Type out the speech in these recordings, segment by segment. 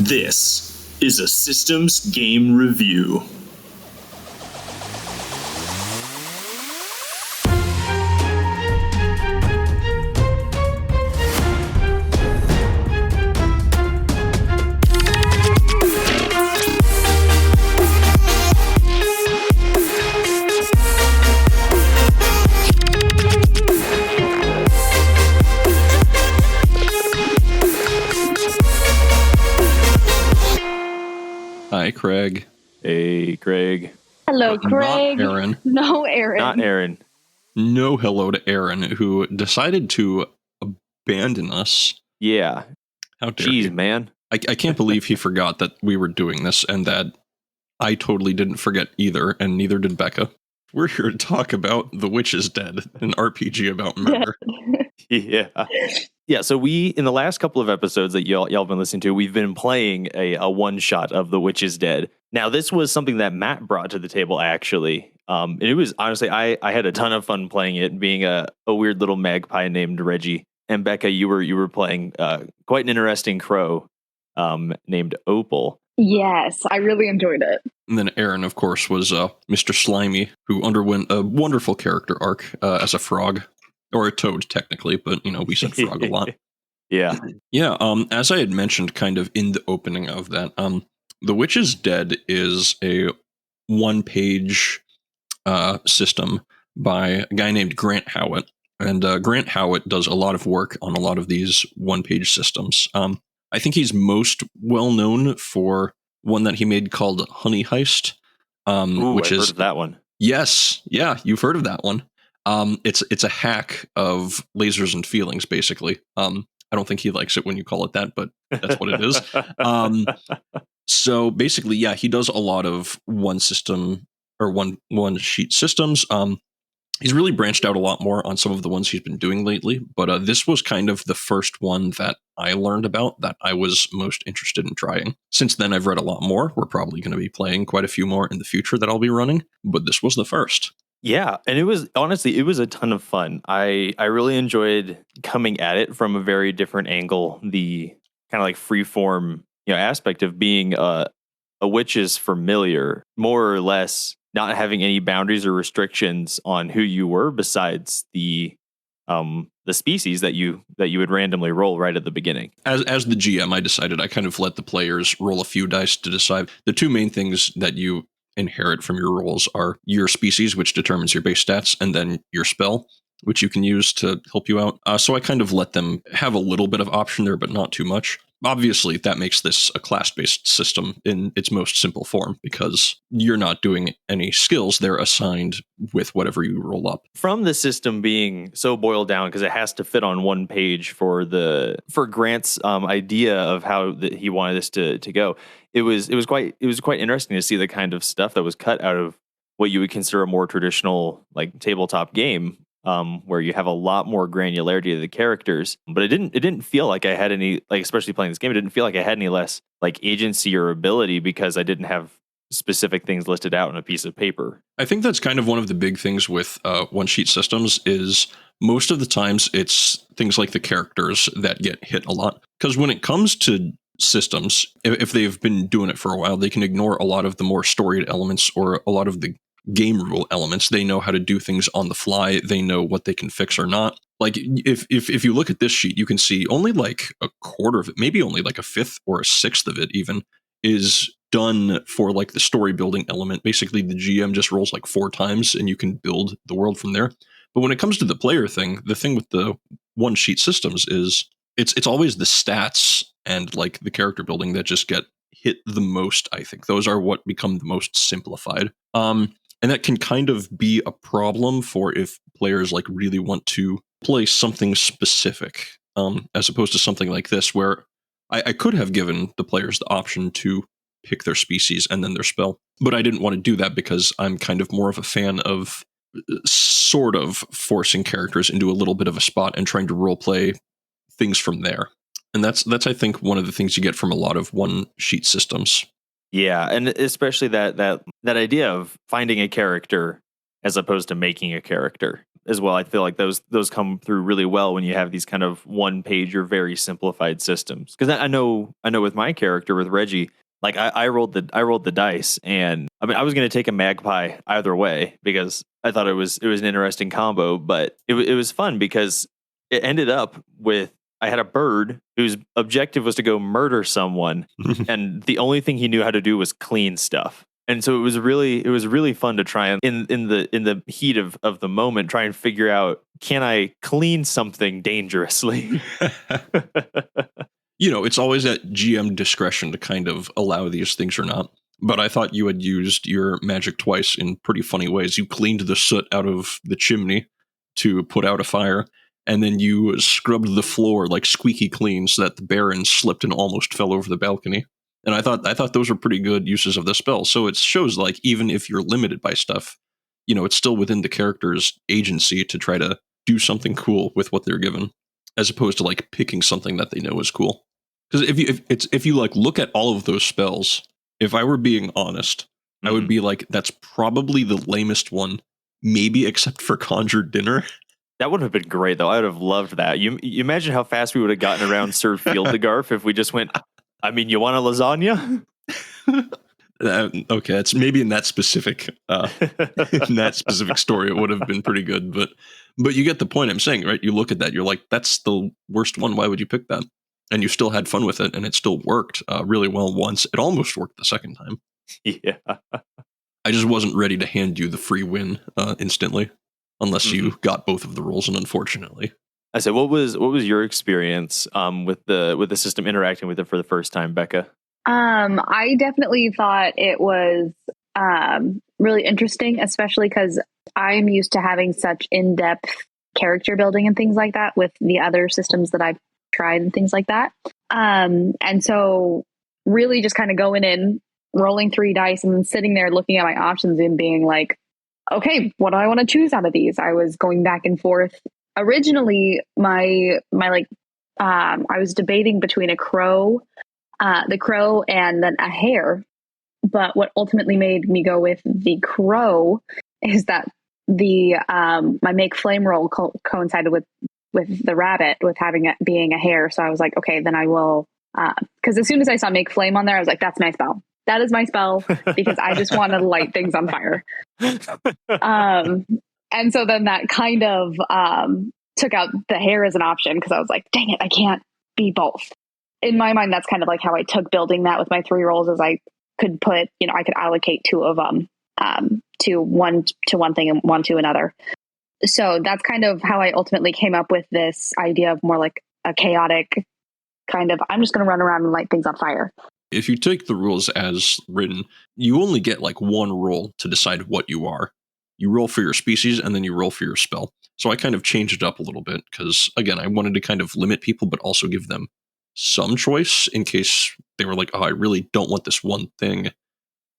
This is a Systems Game Review. Hi, Craig. Hey, Craig. Hello, Craig. Not Aaron. No, Aaron. Not Aaron. No hello to Aaron, who decided to abandon us. Yeah. How dare Jeez, you? man. I can't believe he forgot that we were doing this and that I totally didn't forget either, and neither did Becca. We're here to talk about The Witch is Dead, an RPG about murder. Yeah. Yeah, so we, in the last couple of episodes that y'all have been listening to, we've been playing a one-shot of The Witch is Dead. Now, this was something that Matt brought to the table, actually. And it was, honestly, I had a ton of fun playing it, being a weird little magpie named Reggie. And Becca, you were playing quite an interesting crow named Opal. Yes, I really enjoyed it. And then Aaron, of course, was Mr. Slimy, who underwent a wonderful character arc as a frog. Or a toad, technically, but, we said frog a lot. Yeah. Yeah, as I had mentioned kind of in the opening of that, The Witch is Dead is a one-page system by a guy named Grant Howitt. And Grant Howitt does a lot of work on a lot of these one-page systems. I think he's most well-known for one that he made called Honey Heist. Which I've heard of that one. Yes, yeah, you've heard of that one. It's a hack of lasers and feelings, basically. I don't think he likes it when you call it that, but that's what it is. So basically, yeah, he does a lot of one system or one sheet systems. He's really branched out a lot more on some of the ones he's been doing lately, but this was kind of the first one that I learned about that I was most interested in trying. Since then, I've read a lot more. We're probably going to be playing quite a few more in the future that I'll be running, but this was the first. Yeah, and it was a ton of fun. I really enjoyed coming at it from a very different angle. The kind of like freeform, aspect of being a witch's familiar, more or less, not having any boundaries or restrictions on who you were besides the species that you would randomly roll right at the beginning. As the GM, I decided I kind of let the players roll a few dice to decide. The two main things that you inherit from your rolls are your species, which determines your base stats, and then your spell, which you can use to help you out. So I kind of let them have a little bit of option there, but not too much. Obviously, that makes this a class-based system in its most simple form, because you're not doing any skills. They're assigned with whatever you roll up. From the system being so boiled down, because it has to fit on one page for Grant's idea of how he wanted this to go, it was quite interesting to see the kind of stuff that was cut out of what you would consider a more traditional like tabletop game. Where you have a lot more granularity of the characters, but it didn't feel like I had any, like, especially playing this game, it didn't feel like I had any less like agency or ability because I didn't have specific things listed out on a piece of paper. I think that's kind of one of the big things with one sheet systems is most of the times it's things like the characters that get hit a lot. Because when it comes to systems, if they've been doing it for a while, they can ignore a lot of the more storied elements or a lot of the game rule elements. They know how to do things on the fly. They know what they can fix or not. Like if you look at this sheet, you can see only like a quarter of it, maybe only like a fifth or a sixth of it even is done for like the story building element. Basically, the GM just rolls like 4 times and you can build the world from there. But when it comes to the player thing, the thing with the one sheet systems is it's always the stats and like the character building that just get hit the most. I think those are what become the most simplified. And that can kind of be a problem for if players like really want to play something specific, as opposed to something like this, where I could have given the players the option to pick their species and then their spell. But I didn't want to do that because I'm kind of more of a fan of sort of forcing characters into a little bit of a spot and trying to role play things from there. And that's I think one of the things you get from a lot of one sheet systems. Yeah, and especially that idea of finding a character as opposed to making a character as well. I feel like those come through really well when you have these kind of one page or very simplified systems. Because I know with my character with Reggie, like I rolled the dice, and I mean I was going to take a magpie either way because I thought it was an interesting combo, but it was fun because it ended up with I had a bird whose objective was to go murder someone, and the only thing he knew how to do was clean stuff. And so it was really fun to try and in the heat of the moment try and figure out, can I clean something dangerously? It's always at GM discretion to kind of allow these things or not. But I thought you had used your magic twice in pretty funny ways. You cleaned the soot out of the chimney to put out a fire, and then you scrubbed the floor like squeaky clean so that the Baron slipped and almost fell over the balcony. And I thought those were pretty good uses of the spell. So it shows like even if you're limited by stuff, it's still within the character's agency to try to do something cool with what they're given, as opposed to like picking something that they know is cool. Because if you like look at all of those spells, if I were being honest, I would be like, that's probably the lamest one, maybe except for Conjure Dinner. That would have been great, though. I would have loved that. You imagine how fast we would have gotten around Sir Fieldegarf if we just went, I mean, you want a lasagna? Okay, it's maybe in that specific story, it would have been pretty good. But you get the point I'm saying, right? You look at that, you're like, that's the worst one. Why would you pick that? And you still had fun with it, and it still worked really well once. It almost worked the second time. Yeah. I just wasn't ready to hand you the free win instantly, unless you got both of the rolls, and unfortunately. I said, what was your experience with the system interacting with it for the first time, Becca? I definitely thought it was really interesting, especially because I'm used to having such in-depth character building and things like that with the other systems that I've tried and things like that. And so really just kind of going in, rolling 3 dice and then sitting there looking at my options and being like, okay, what do I want to choose out of these? I was going back and forth. Originally, I was debating between the crow and then a hare. But what ultimately made me go with the crow is that my make flame roll coincided with the rabbit, with having it being a hare. So I was like, okay, then I will, because as soon as I saw make flame on there, I was like, that's my spell. That is my spell because I just want to light things on fire. And so then that kind of took out the hare as an option because I was like, dang it, I can't be both. In my mind, that's kind of like how I took building that with my 3 rolls, is I could put, I could allocate 2 of them to one thing and one to another. So that's kind of how I ultimately came up with this idea of more like a chaotic kind of, I'm just going to run around and light things on fire. If you take the rules as written, you only get like 1 roll to decide what you are. You roll for your species and then you roll for your spell. So I kind of changed it up a little bit because, again, I wanted to kind of limit people, but also give them some choice in case they were like, oh, I really don't want this one thing,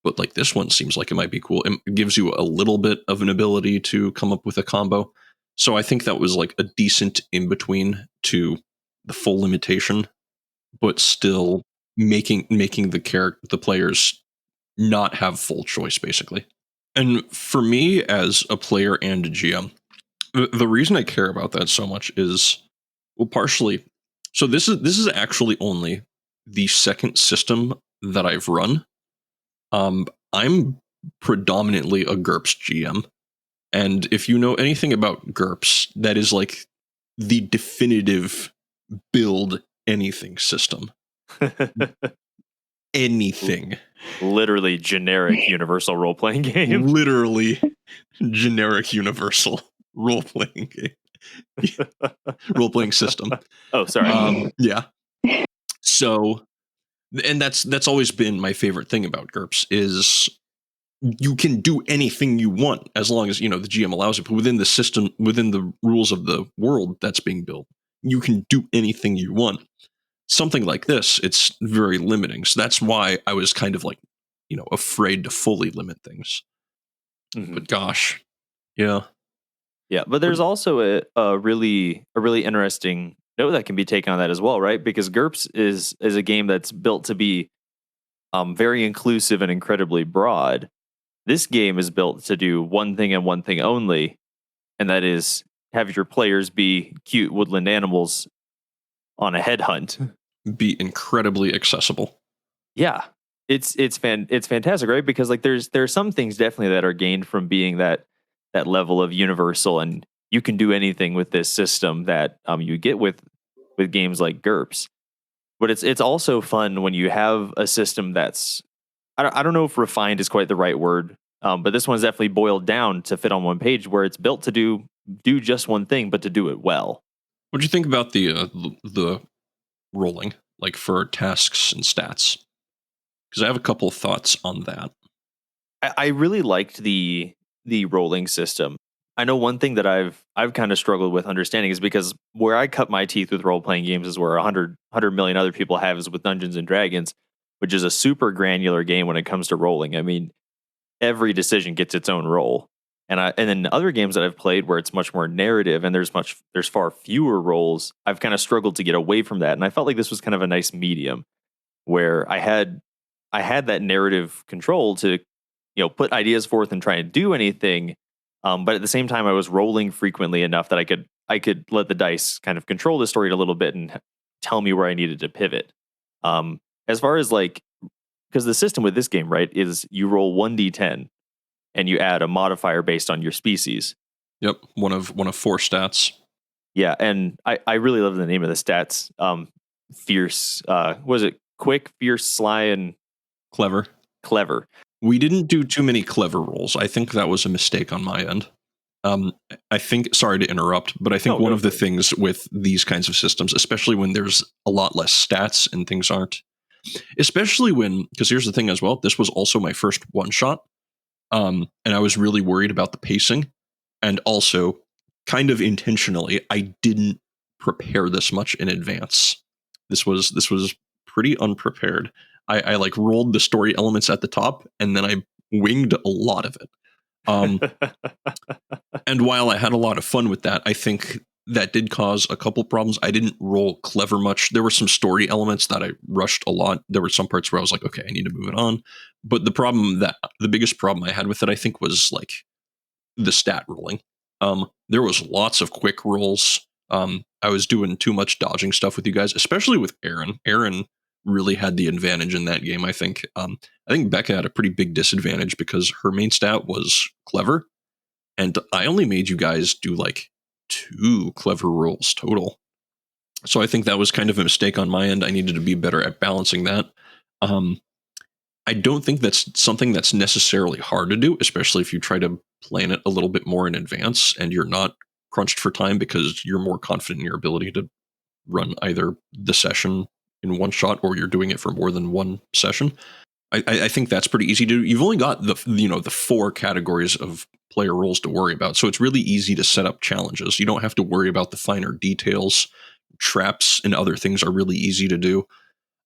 but like this one seems like it might be cool. It gives you a little bit of an ability to come up with a combo. So I think that was like a decent in between to the full limitation, but still making the players not have full choice, basically. And for me as a player and a GM, the reason I care about that so much is, well, partially, so this is actually only the second system that I've run. I'm predominantly a GURPS GM. And if you know anything about GURPS, that is like the definitive build anything system. Anything. Literally generic universal role-playing game. Literally generic universal role-playing game. Role-playing system. Oh, sorry. Yeah. So, and that's always been my favorite thing about GURPS is you can do anything you want as long as, the GM allows it. But within the system, within the rules of the world that's being built, you can do anything you want. Something like this, it's very limiting. So that's why I was kind of like, afraid to fully limit things. Mm-hmm. But gosh, yeah. Yeah, but there's also a really interesting note that can be taken on that as well, right? Because GURPS is a game that's built to be very inclusive and incredibly broad. This game is built to do one thing and one thing only, and that is have your players be cute woodland animals on a headhunt. Be incredibly accessible. Yeah, it's fantastic, right? Because like there are some things definitely that are gained from being that level of universal, and you can do anything with this system that you get with games like GURPS. But it's also fun when you have a system that's I don't know if refined is quite the right word, but this one's definitely boiled down to fit on one page, where it's built to do just one thing, but to do it well. What do you think about the rolling, like for tasks and stats? Because I have a couple of thoughts on that. I really liked the rolling system. I know one thing that I've kind of struggled with understanding is because where I cut my teeth with role playing games is where 100 million other people have is with Dungeons and Dragons, which is a super granular game when it comes to rolling. I mean, every decision gets its own roll. And then other games that I've played where it's much more narrative and there's far fewer rolls, I've kind of struggled to get away from that. And I felt like this was kind of a nice medium where I had that narrative control to, put ideas forth and try and do anything. But at the same time, I was rolling frequently enough that I could let the dice kind of control the story a little bit and tell me where I needed to pivot. As far as because the system with this game, right, is you roll 1d10 and you add a modifier based on your species. Yep, one of 4 stats. Yeah, and I really love the name of the stats. Fierce, was it quick, fierce, sly, and Clever. We didn't do too many clever rolls. I think that was a mistake on my end. I think, sorry to interrupt, but I think one of the things with these kinds of systems, especially when there's a lot less stats and things aren't, especially because here's the thing as well, this was also my first one shot. And I was really worried about the pacing, and also kind of intentionally, I didn't prepare this much in advance. This was pretty unprepared. I rolled the story elements at the top, and then I winged a lot of it. And while I had a lot of fun with that, I think that did cause a couple problems. I didn't roll clever much. There were some story elements that I rushed a lot. There were some parts where I was like, okay, I need to move it on. But the biggest problem I had with it, I think, was the stat rolling. There was lots of quick rolls. I was doing too much dodging stuff with you guys, especially with Aaron. Aaron really had the advantage in that game, I think. I think Becca had a pretty big disadvantage because her main stat was clever, and I only made you guys do 2 clever rolls total. So I think that was kind of a mistake on my end. I needed to be better at balancing that. I don't think that's something that's necessarily hard to do, especially if you try to plan it a little bit more in advance and you're not crunched for time because you're more confident in your ability to run either the session in one shot or you're doing it for more than one session. I think that's pretty easy to do. You've only got the 4 categories of player roles to worry about, so it's really easy to set up challenges. You don't have to worry about the finer details. Traps and other things are really easy to do.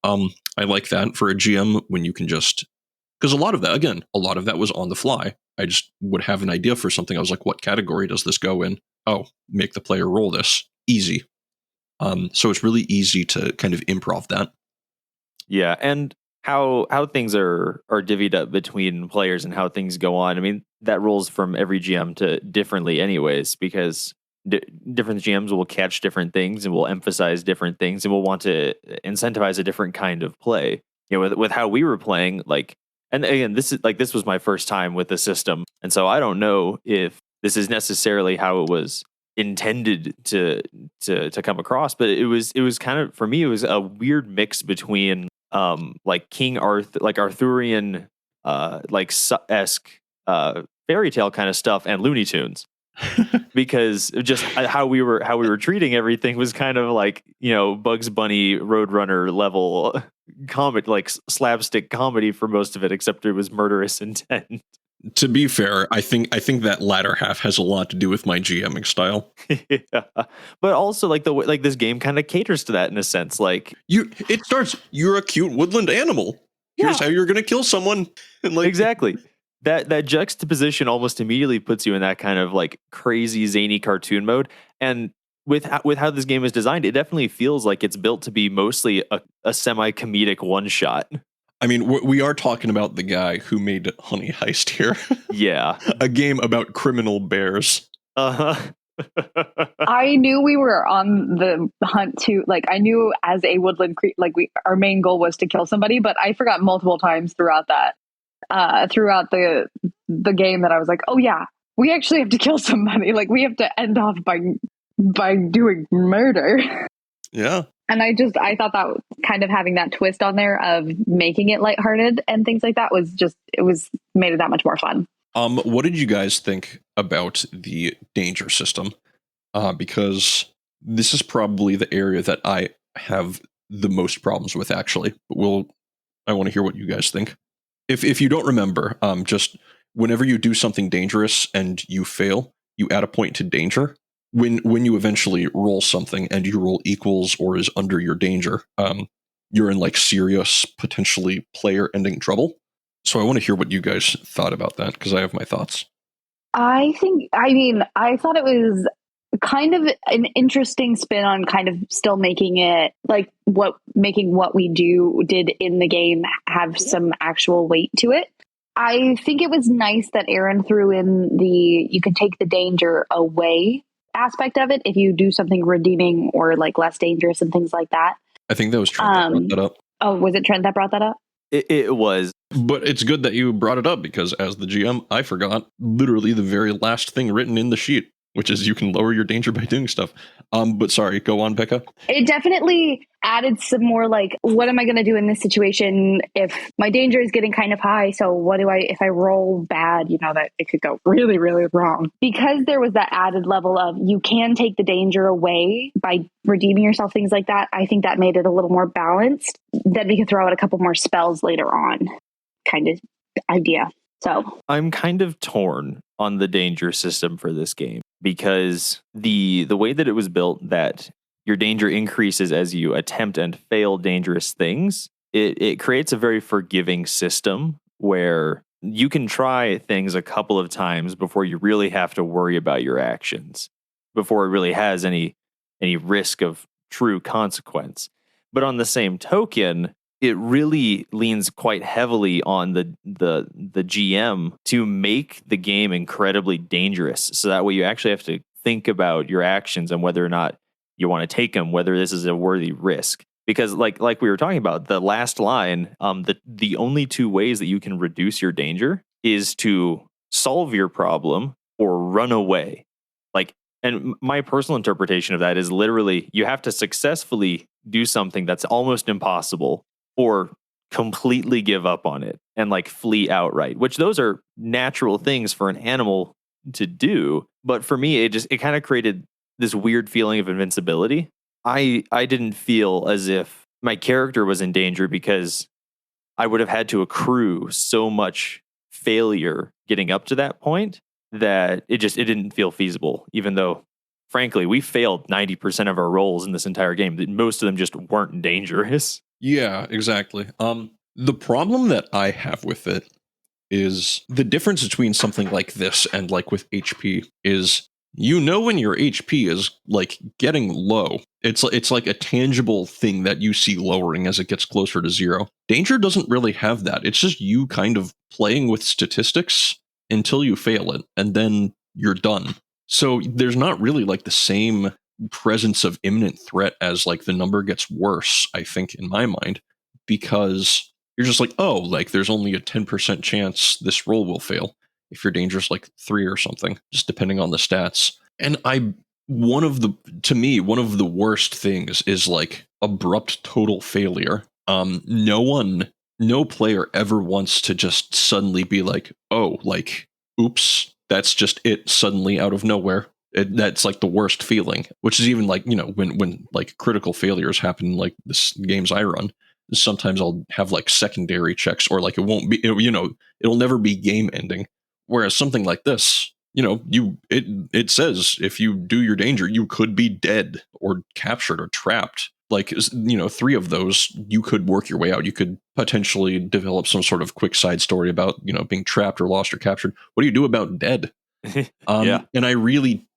I like that for a GM when you can because a lot of that was on the fly. I just would have an idea for something. I was like, what category does this go in? Oh, make the player roll this. Easy. So it's really easy to kind of improv that. Yeah, and how things are divvied up between players and how things go on. I mean, that rolls from every GM to differently anyways, because different GMs will catch different things and will emphasize different things and will want to incentivize a different kind of play. With how we were playing, and again, this was my first time with the system, and so I don't know if this is necessarily how it was intended to come across, but it was kind of, for me, it was a weird mix between King Arthur, Arthurian esque fairy tale kind of stuff and Looney Tunes. Because just how we were treating everything was kind of Bugs Bunny Roadrunner level comedy, slapstick comedy for most of it, except it was murderous intent. To be fair, I think that latter half has a lot to do with my GMing style. Yeah. But also this game kind of caters to that in a sense. It starts, you're a cute woodland animal. Here's how you're gonna kill someone. And exactly. That juxtaposition almost immediately puts you in that kind of crazy zany cartoon mode. And with how this game is designed, it definitely feels like it's built to be mostly a semi-comedic one shot. I mean, we are talking about the guy who made Honey Heist here, Yeah. a game about criminal bears. Uh-huh. I knew we were on the hunt to, like, I knew as a woodland like our main goal was to kill somebody, but I forgot multiple times throughout the game that I was like, oh yeah, we actually have to kill somebody. Like, we have to end off by doing murder. Yeah. And I thought that kind of having that twist on there of making it lighthearted and things like that made it that much more fun. What did you guys think about the danger system? Because this is probably the area that I have the most problems with, actually. But I want to hear what you guys think. If you don't remember, just whenever you do something dangerous and you fail, you add a point to danger. When you eventually roll something and you roll equals or is under your danger, you're in like serious, potentially player-ending trouble. So I want to hear what you guys thought about that, because I have my thoughts. I thought it was kind of an interesting spin on kind of still making it like making what we did in the game have some actual weight to it. I think it was nice that Aaron threw in you can take the danger away aspect of it if you do something redeeming or like less dangerous and things like that. I think that was Trent that brought that up. Oh, was it Trent that brought that up? It was. But it's good that you brought it up, because as the GM, I forgot literally the very last thing written in the sheet, which is you can lower your danger by doing stuff. But sorry, go on, Becca. It definitely added some more like, what am I going to do in this situation if my danger is getting kind of high? So what do if I roll bad, that it could go really, really wrong. Because there was that added level of you can take the danger away by redeeming yourself, things like that. I think that made it a little more balanced. Then we could throw out a couple more spells later on kind of idea. So I'm kind of torn on the danger system for this game, because the way that it was built, that your danger increases as you attempt and fail dangerous things, it creates a very forgiving system where you can try things a couple of times before you really have to worry about your actions, before it really has any risk of true consequence. But on the same token, it really leans quite heavily on the GM to make the game incredibly dangerous. So that way you actually have to think about your actions and whether or not you want to take them, whether this is a worthy risk. Because like we were talking about, the last line, the only two ways that you can reduce your danger is to solve your problem or run away. And my personal interpretation of that is literally you have to successfully do something that's almost impossible, or completely give up on it and like flee outright, which those are natural things for an animal to do. But for me, it kind of created this weird feeling of invincibility. I didn't feel as if my character was in danger because I would have had to accrue so much failure getting up to that point that it didn't feel feasible, even though frankly, we failed 90% of our rolls in this entire game. Most of them just weren't dangerous. Yeah, exactly. The problem that I have with it is the difference between something like this and like with HP is, when your HP is like getting low, it's like a tangible thing that you see lowering as it gets closer to zero. Danger doesn't really have that. It's just you kind of playing with statistics until you fail it, and then you're done. So there's not really like the same presence of imminent threat as like the number gets worse, I think, in my mind, because you're just like, oh, like there's only a 10% chance this roll will fail if your danger's like 3 or something, just depending on the stats. And one of the worst things is like abrupt total failure. No player ever wants to just suddenly be like, oh, like, oops, that's just it suddenly out of nowhere. That's like the worst feeling, which is even like, when like critical failures happen, like this games I run, sometimes I'll have like secondary checks, or like it won't be, it'll never be game ending. Whereas something like this, it says if you do your danger, you could be dead or captured or trapped. Like, 3 of those, you could work your way out. You could potentially develop some sort of quick side story about, being trapped or lost or captured. What do you do about dead? Yeah. And I really,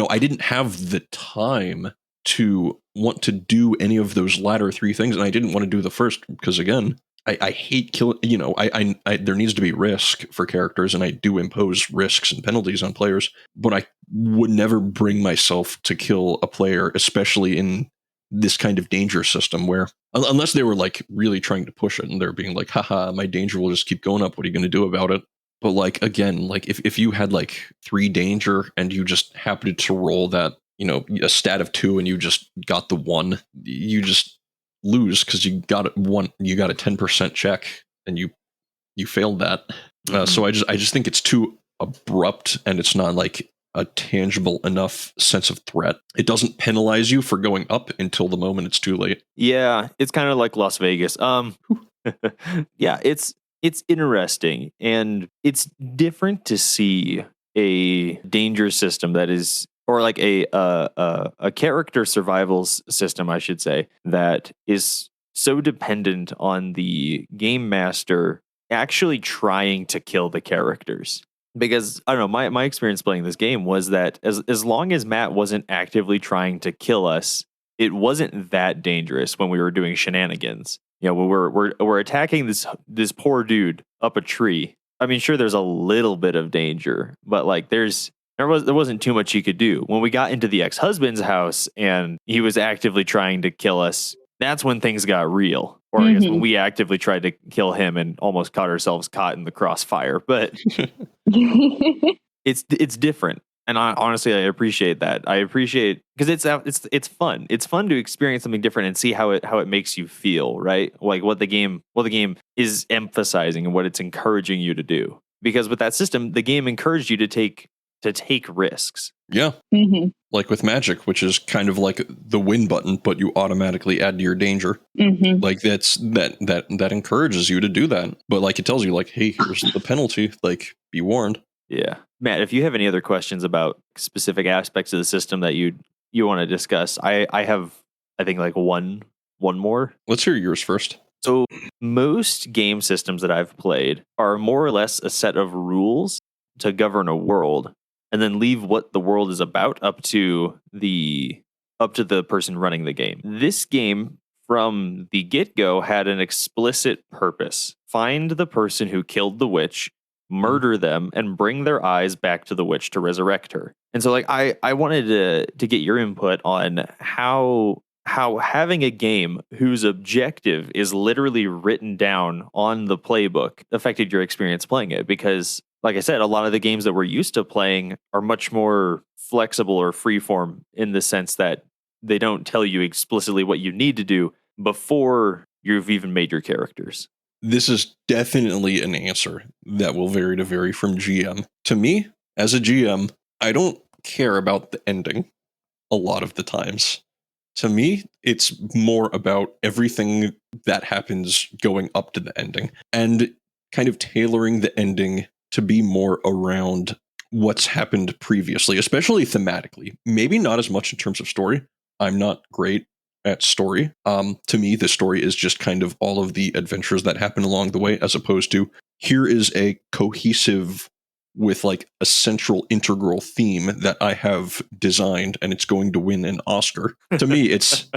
I didn't have the time to want to do any of those latter 3 things. And I didn't want to do the first because, again, I hate killing. There needs to be risk for characters, and I do impose risks and penalties on players. But I would never bring myself to kill a player, especially in this kind of danger system, where unless they were like really trying to push it and they're being like, haha, my danger will just keep going up. What are you going to do about it? But like, again, like if you had like 3 danger and you just happened to roll that, a stat of 2 and you just got the 1, you just lose because you got a 10% check and you failed that. So I just think it's too abrupt, and it's not like a tangible enough sense of threat. It doesn't penalize you for going up until the moment it's too late. Yeah, it's kind of like Las Vegas. Yeah, it's interesting, and it's different to see a danger system that is, or like a character survivals system, I should say, that is so dependent on the game master actually trying to kill the characters. Because I don't know, my experience playing this game was that as long as Matt wasn't actively trying to kill us, it wasn't that dangerous when we were doing shenanigans. When we're attacking this poor dude up a tree. I mean, sure, there's a little bit of danger, but like there wasn't too much he could do. When we got into the ex-husband's house and he was actively trying to kill us, that's when things got real. Or I guess when we actively tried to kill him and almost caught ourselves caught in the crossfire. But it's different. And honestly, I appreciate that. I appreciate, because it's fun. It's fun to experience something different and see how it makes you feel, right? Like what the game is emphasizing and what it's encouraging you to do. Because with that system, the game encouraged you to take risks. Yeah. Like with Magic, which is kind of like the win button, but you automatically add to your danger. Like that encourages you to do that. But like it tells you like, hey, here's the penalty. Like, be warned. Yeah. Matt, if you have any other questions about specific aspects of the system that you want to discuss, I have, I think, like one more. Let's hear yours first. So most game systems that I've played are more or less a set of rules to govern a world, and then leave what the world is about up to the person running the game. This game, from the get-go, had an explicit purpose. Find the person who killed the witch, murder them, and bring their eyes back to the witch to resurrect her. And so like I wanted to get your input on how having a game whose objective is literally written down on the playbook affected your experience playing it. Because like I said, a lot of the games that we're used to playing are much more flexible or freeform in the sense that they don't tell you explicitly what you need to do before you've even made your characters. This is definitely an answer that will vary from GM. To me, as a GM, I don't care about the ending a lot of the times. To me, it's more about everything that happens going up to the ending and kind of tailoring the ending to be more around what's happened previously, especially thematically. Maybe not as much in terms of story. I'm not great at story. To me, the story is just kind of all of the adventures that happen along the way, as opposed to here is a cohesive with like a central integral theme that I have designed and it's going to win an Oscar. To me, it's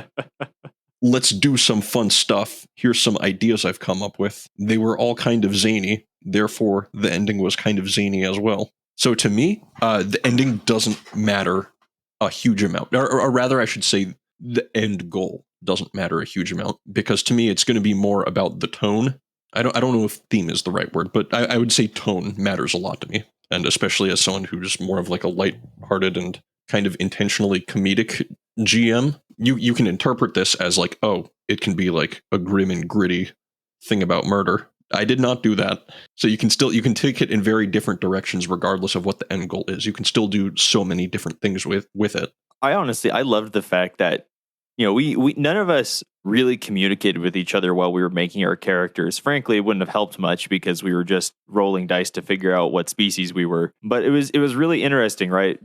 let's do some fun stuff. Here's some ideas I've come up with. They were all kind of zany. Therefore, the ending was kind of zany as well. So to me, the ending doesn't matter a huge amount. Or rather, I should say the end goal doesn't matter a huge amount. Because to me, it's going to be more about the tone. I don't know if theme is the right word, but I would say tone matters a lot to me. And especially as someone who's more of like a lighthearted and kind of intentionally comedic GM, you can interpret this as like, oh, it can be like a grim and gritty thing about murder. I did not do that. So you can take it in very different directions regardless of what the end goal is. You can still do so many different things with it. I loved the fact that, we none of us really communicated with each other while we were making our characters. Frankly, it wouldn't have helped much because we were just rolling dice to figure out what species we were. But it was really interesting, right?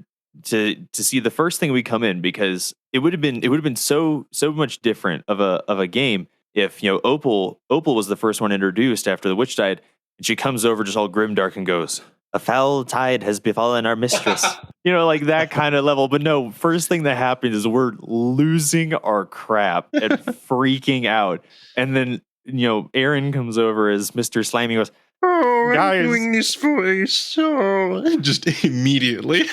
To see the first thing we come in, because it would have been so much different of a game if Opal was the first one introduced after the witch died, and she comes over just all grimdark and goes, "A foul tide has befallen our mistress." Like that kind of level. But no, first thing that happens is we're losing our crap and freaking out. And then Aaron comes over as Mr. Slimy, goes, Oh, Guys. I'm doing this voice. Oh, just immediately.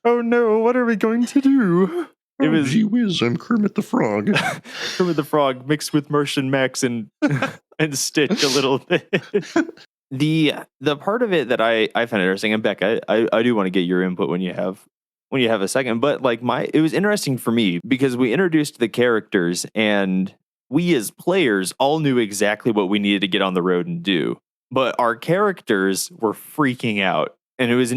"Oh no, what are we going to do?" It was gee whiz, I'm Kermit the Frog. Kermit the Frog mixed with Martian Max and Stitch a little bit. The part of it that I find interesting, and Beck, I do want to get your input when you have a second, but like it was interesting for me because we introduced the characters and we as players all knew exactly what we needed to get on the road and do, but our characters were freaking out, and it was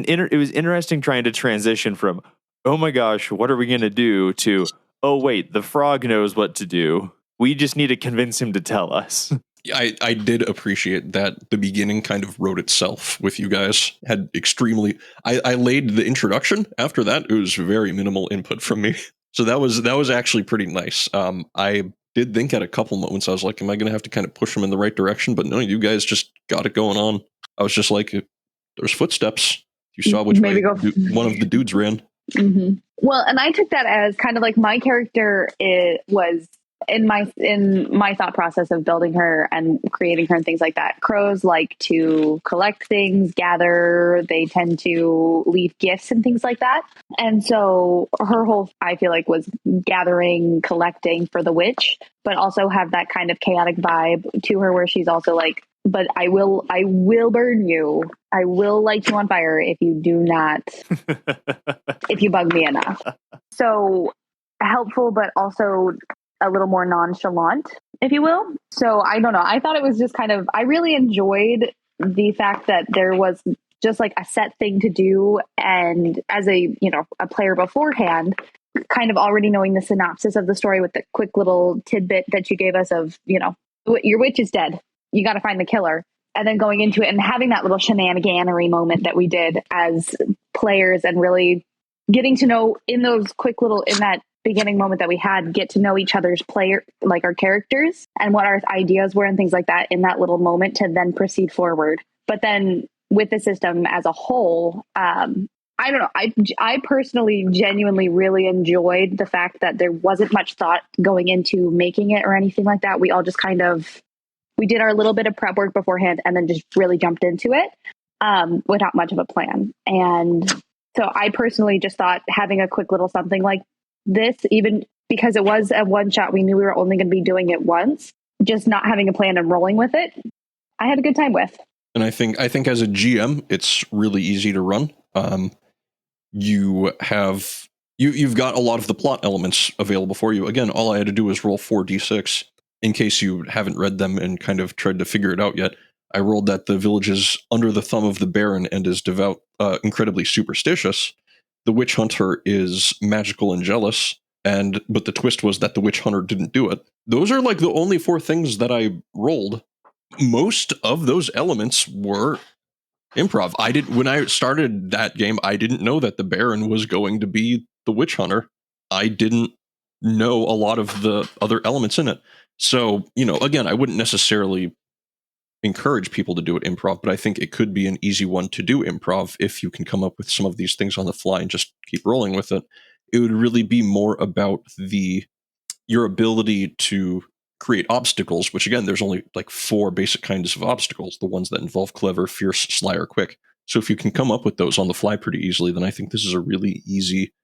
interesting trying to transition from, oh my gosh, what are we gonna do, to, oh wait, the frog knows what to do. We just need to convince him to tell us. I did appreciate that the beginning kind of wrote itself with you guys. Had extremely, I laid the introduction. After that, it was very minimal input from me. So that was actually pretty nice. I did think at a couple moments, I was like, am I going to have to kind of push them in the right direction? But no, you guys just got it going on. I was just like, there's footsteps. You saw which way one of the dudes ran. Mm-hmm. Well, and I took that as kind of like my character was in my thought process of building her and creating her and things like that. Crows like to collect things, gather. They tend to leave gifts and things like that. And so her whole, I feel like, was gathering, collecting for the witch, but also have that kind of chaotic vibe to her where she's also like, but I will burn you. I will light you on fire if you do not, if you bug me enough. So helpful, but also a little more nonchalant, if you will. So I don't know. I thought it was just kind of, I really enjoyed the fact that there was just like a set thing to do. And as a player beforehand, kind of already knowing the synopsis of the story with the quick little tidbit that you gave us of, your witch is dead. You got to find the killer. And then going into it and having that little shenaniganery moment that we did as players and really getting to know in that beginning moment that we had, get to know each other's like our characters and what our ideas were and things like that in that little moment to then proceed forward. But then with the system as a whole, I don't know. I personally genuinely really enjoyed the fact that there wasn't much thought going into making it or anything like that. We all just we did our little bit of prep work beforehand and then just really jumped into it without much of a plan. And so I personally just thought having a quick little something like this, even because it was a one shot, we knew we were only going to be doing it once, just not having a plan and rolling with it, I had a good time with. And I think as a GM, it's really easy to run. You've got a lot of the plot elements available for you. Again, all I had to do was roll 4d6. In case you haven't read them and kind of tried to figure it out yet, I rolled that the village is under the thumb of the Baron and is devout, incredibly superstitious. The witch hunter is magical and jealous, but the twist was that the witch hunter didn't do it. Those are like the only 4 things that I rolled. Most of those elements were improv. When I started that game, I didn't know that the Baron was going to be the witch hunter. I didn't know a lot of the other elements in it. So, again, I wouldn't necessarily encourage people to do it improv, but I think it could be an easy one to do improv if you can come up with some of these things on the fly and just keep rolling with it. It would really be more about your ability to create obstacles, which again, there's only like 4 basic kinds of obstacles, the ones that involve clever, fierce, sly, or quick. So if you can come up with those on the fly pretty easily, then I think this is a really easy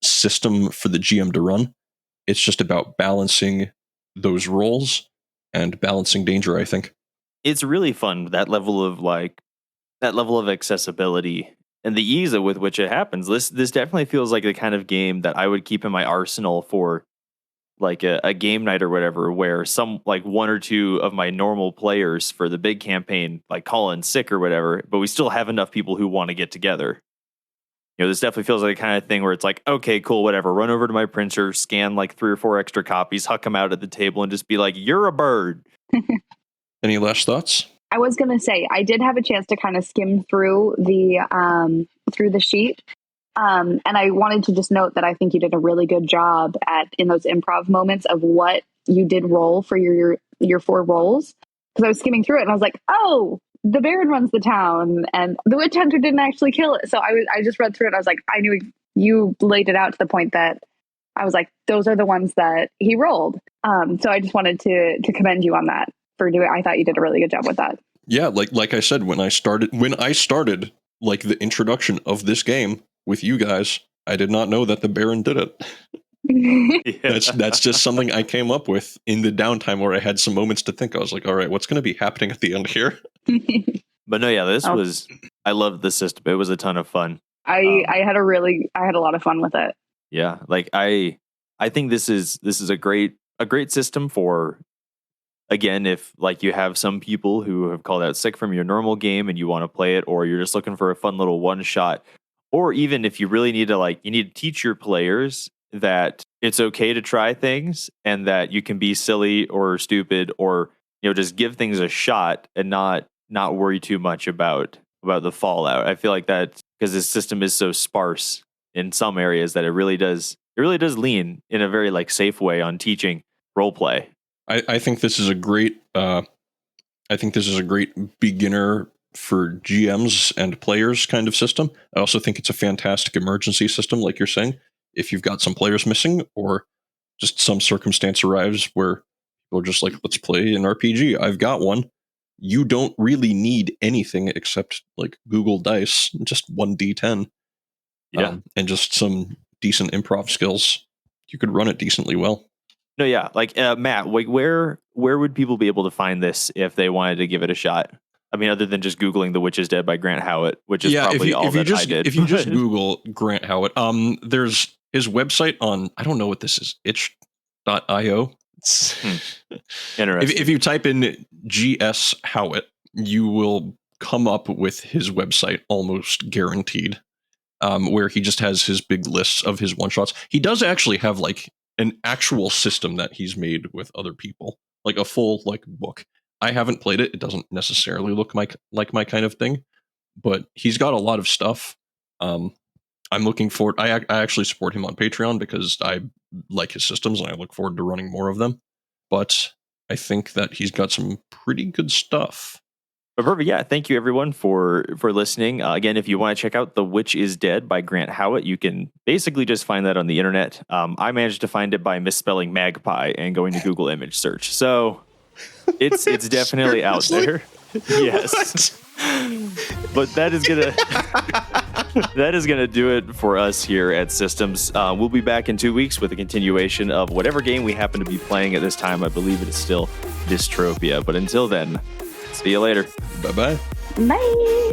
system for the GM to run. It's just about balancing those roles and balancing danger, I think. It's really fun, that level of accessibility and the ease with which it happens. This definitely feels like the kind of game that I would keep in my arsenal for like a game night or whatever, where some like 1 or 2 of my normal players for the big campaign like call in sick or whatever, but we still have enough people who want to get together. This definitely feels like the kind of thing where it's like, okay, cool, whatever. Run over to my printer, scan like 3 or 4 extra copies, huck them out at the table, and just be like, "You're a bird." Any last thoughts? I was going to say, I did have a chance to kind of skim through the sheet. And I wanted to just note that I think you did a really good job in those improv moments of what you did roll for your 4 roles. Because I was skimming through it and I was like, oh, the Baron runs the town and the witch hunter didn't actually kill it. So I just read through it. I was like, I knew you laid it out to the point that I was like, those are the ones that he rolled. So I just wanted to commend you on that. for doing. I thought you did a really good job with that. Yeah, like I said, when I started like the introduction of this game with you guys, I did not know that the Baron did it. Yeah. That's just something I came up with in the downtime where I had some moments to think. I was like, all right, what's going to be happening at the end here? But no, yeah, this was, I loved the system. It was a ton of fun. I had a lot of fun with it. Yeah, like I think this is a great system for, again, if like you have some people who have called out sick from your normal game and you want to play it, or you're just looking for a fun little one shot, or even if you really need to you need to teach your players that it's okay to try things and that you can be silly or stupid, or just give things a shot and not worry too much about the fallout. I feel like that, because this system is so sparse in some areas, that it really does lean in a very safe way on teaching role play. I think this is a great beginner for GMs and players kind of system. I also think it's a fantastic emergency system, like you're saying. If you've got some players missing, or just some circumstance arrives where people are just like, let's play an RPG, I've got one. You don't really need anything except Google Dice, just 1d10. Yeah. And just some decent improv skills. You could run it decently well. No, yeah. Matt, where would people be able to find this if they wanted to give it a shot? I mean, other than just Googling The Witch is Dead by Grant Howitt, which is probably all that I did. If you just Google Grant Howitt, there's his website on, I don't know what this is, itch.io. Interesting. If you type in GS Howitt, you will come up with his website almost guaranteed, where he just has his big lists of his one-shots. He does actually have an actual system that he's made with other people, like a full book. I haven't played it. It doesn't necessarily look like my kind of thing, but he's got a lot of stuff. I'm looking forward. I actually support him on Patreon because I like his systems and I look forward to running more of them. But I think that he's got some pretty good stuff. But perfect. Yeah. Thank you everyone for listening. Again, if you want to check out The Witch is Dead by Grant Howitt, you can basically just find that on the internet. I managed to find it by misspelling magpie and going to Google image search. So it's definitely out there. Yes. But that is gonna do it for us here at Systems. We'll be back in 2 weeks with a continuation of whatever game we happen to be playing at this time. I believe it is still Dystropia. But until then, see you later. Bye-bye. Bye.